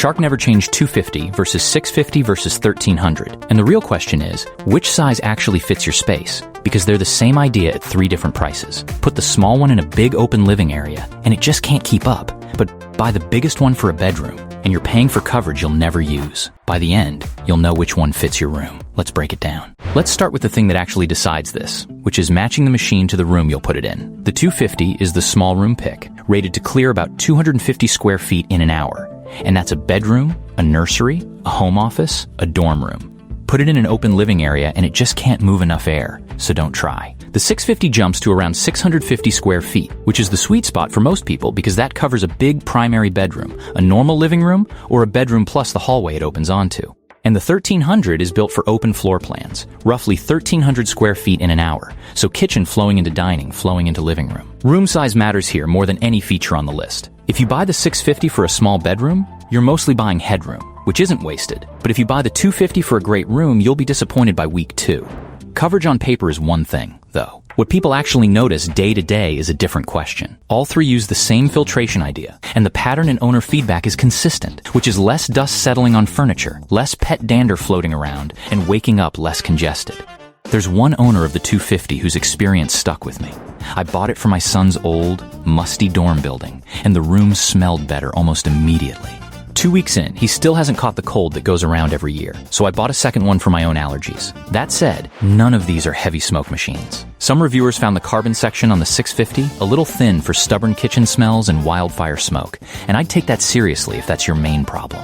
Shark NeverChange 250 versus 650 versus 1300. And the real question is, which size actually fits your space? Because they're the same idea at 3 different prices. Put the small one in a big open living area, and it just can't keep up. But buy the biggest one for a bedroom, and you're paying for coverage you'll never use. By the end, you'll know which one fits your room. Let's break it down. Let's start with the thing that actually decides this, which is matching the machine to the room you'll put it in. The 250 is the small room pick, rated to clear about 250 square feet in an hour. And that's a bedroom, a nursery, a home office, a dorm room. Put it in an open living area and it just can't move enough air, so don't try. The 650 jumps to around 650 square feet, which is the sweet spot for most people because that covers a big primary bedroom, a normal living room, or a bedroom plus the hallway it opens onto. And the 1300 is built for open floor plans, roughly 1,300 square feet in an hour, so kitchen flowing into dining, flowing into living room. Room size matters here more than any feature on the list. If you buy the 650 for a small bedroom, you're mostly buying headroom, which isn't wasted. But if you buy the 250 for a great room, you'll be disappointed by week 2. Coverage on paper is one thing, though. What people actually notice day to day is a different question. All 3 use the same filtration idea, and the pattern and owner feedback is consistent, which is less dust settling on furniture, less pet dander floating around, and waking up less congested. There's one owner of the 250 whose experience stuck with me. I bought it for my son's old, musty dorm building, and the room smelled better almost immediately. 2 weeks in, he still hasn't caught the cold that goes around every year, so I bought a second one for my own allergies. That said, none of these are heavy smoke machines. Some reviewers found the carbon section on the 650 a little thin for stubborn kitchen smells and wildfire smoke, and I'd take that seriously if that's your main problem.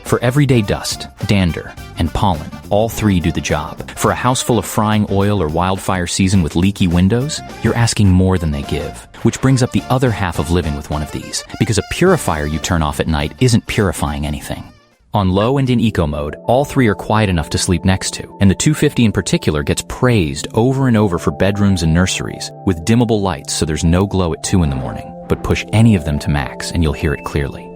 For everyday dust, dander, and pollen, all 3 do the job. For a house full of frying oil or wildfire season with leaky windows, you're asking more than they give. Which brings up the other half of living with one of these, because a purifier you turn off at night isn't purifying anything. On low and in eco mode, all 3 are quiet enough to sleep next to, and the 250 in particular gets praised over and over for bedrooms and nurseries, with dimmable lights so there's no glow at 2 in the morning. But push any of them to max and you'll hear it clearly.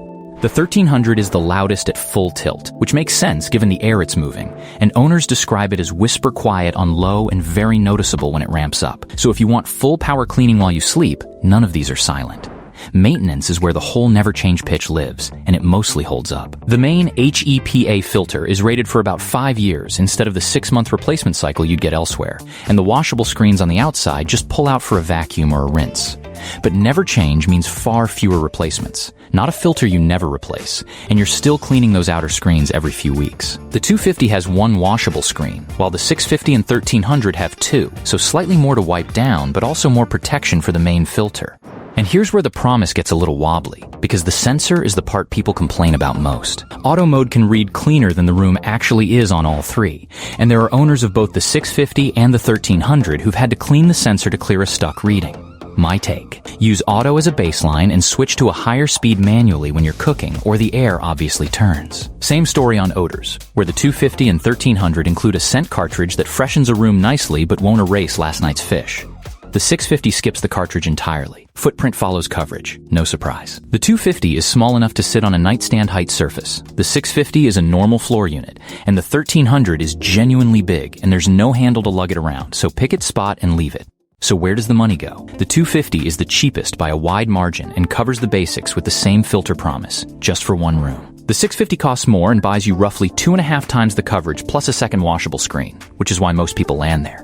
The 1300 is the loudest at full tilt, which makes sense given the air it's moving, and owners describe it as whisper quiet on low and very noticeable when it ramps up. So if you want full power cleaning while you sleep, none of these are silent. Maintenance is where the whole NeverChange pitch lives, and it mostly holds up. The main HEPA filter is rated for about 5 years instead of the 6-month replacement cycle you'd get elsewhere, and the washable screens on the outside just pull out for a vacuum or a rinse. But NeverChange means far fewer replacements, not a filter you never replace, and you're still cleaning those outer screens every few weeks. The 250 has 1 washable screen, while the 650 and 1300 have 2, so slightly more to wipe down, but also more protection for the main filter. And here's where the promise gets a little wobbly, because the sensor is the part people complain about most. Auto mode can read cleaner than the room actually is on all 3, and there are owners of both the 650 and the 1300 who've had to clean the sensor to clear a stuck reading. My take: use auto as a baseline and switch to a higher speed manually when you're cooking, or the air obviously turns. Same story on odors, where the 250 and 1300 include a scent cartridge that freshens a room nicely but won't erase last night's fish. The 650 skips the cartridge entirely. Footprint follows coverage. No surprise. The 250 is small enough to sit on a nightstand height surface. The 650 is a normal floor unit, and the 1300 is genuinely big, and there's no handle to lug it around, so pick its spot and leave it. So where does the money go? The 250 is the cheapest by a wide margin and covers the basics with the same filter promise, just for 1 room. The 650 costs more and buys you roughly 2.5 times the coverage plus a second washable screen, which is why most people land there.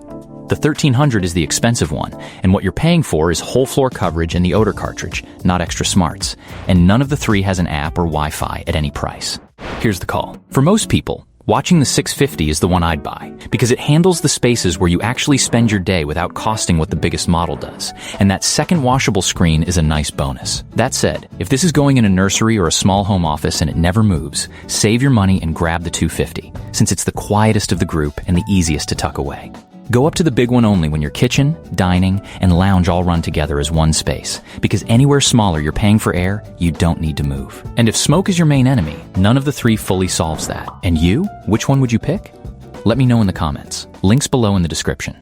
The 1300 is the expensive one, and what you're paying for is whole floor coverage and the odor cartridge, not extra smarts. And none of the 3 has an app or Wi-Fi at any price. Here's the call. For most people, watching the 650 is the one I'd buy, because it handles the spaces where you actually spend your day without costing what the biggest model does, and that second washable screen is a nice bonus. That said, if this is going in a nursery or a small home office and it never moves, save your money and grab the 250, since it's the quietest of the group and the easiest to tuck away. Go up to the big one only when your kitchen, dining, and lounge all run together as one space, because anywhere smaller you're paying for air, you don't need to move. And if smoke is your main enemy, none of the 3 fully solves that. And you? Which one would you pick? Let me know in the comments. Links below in the description.